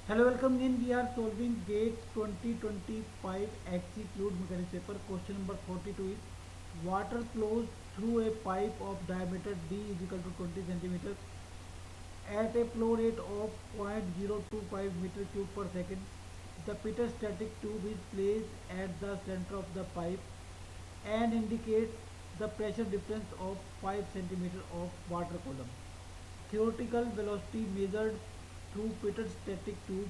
Hello, welcome in. We are solving GATE 2025 HC Fluid Mechanics paper. Question number 42 is water flows through a pipe of diameter D is equal to 20 centimeters at a flow rate of 0.025 meter cube per second. The petrostatic tube is placed at the center of the pipe and indicates the pressure difference of 5 centimeter of water column. Theoretical velocity measured through petrostatic tube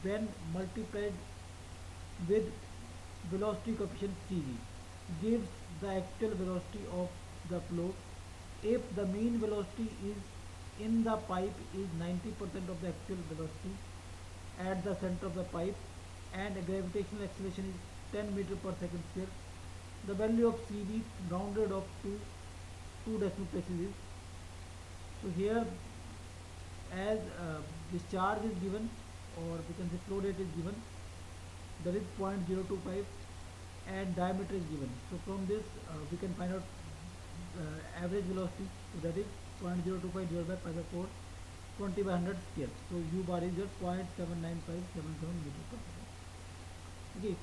when multiplied with velocity coefficient Cv gives the actual velocity of the flow. If the mean velocity is in the pipe is 90% of the actual velocity at the center of the pipe and gravitational acceleration is 10 meter per second square, the value of Cv rounded off to two decimal places is. So here, as discharge is given, or we can say flow rate is given, that is 0.025, and diameter is given. So from this we can find out average velocity. So that is 0.025 divided by pi by 4, 20 by 100 square. So u bar is your 0.79577 meter per second. Okay.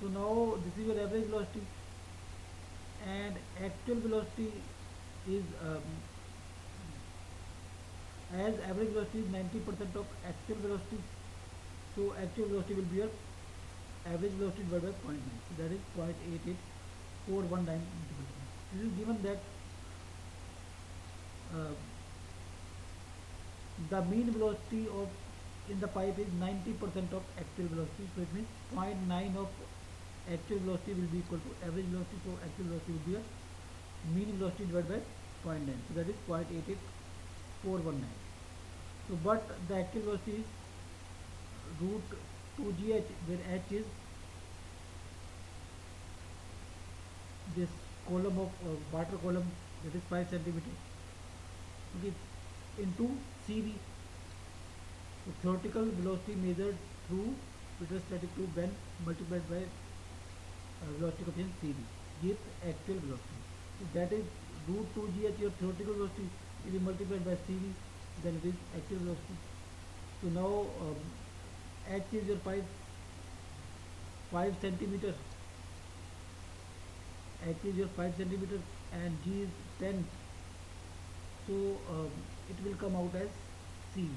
So now this is your average velocity, and actual velocity is as average velocity is 90% of actual velocity. So actual velocity will be your average velocity divided by 0.9. So that is 0.88419. This is given that uh, the mean velocity of in the pipe is 90% of actual velocity. So it means 0.9 of actual velocity will be equal to average velocity. So actual velocity will be a mean velocity divided by 0.9. So that is 0.88419. So but the actual velocity is root 2gh, where h is this column of water column, that is 5 centimeter, okay, into Cv. So theoretical velocity measured through petrostatic tube when multiplied by velocity coefficient Cv gives actual velocity. So that is root 2gh your theoretical velocity. If you multiplied by Cv, then it is actual velocity. So now h is your 5 centimeter, h is your 5 centimeter, and g is 10. So it will come out as Cv.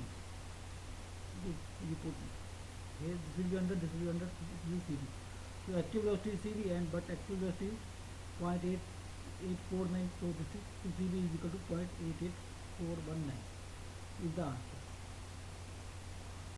Okay, you put here, this will be under, this will be under, this will be Cv. So actual velocity is Cv, and but actual velocity is 0.8849. So this is, so Cv is equal to 0.88419 is the answer.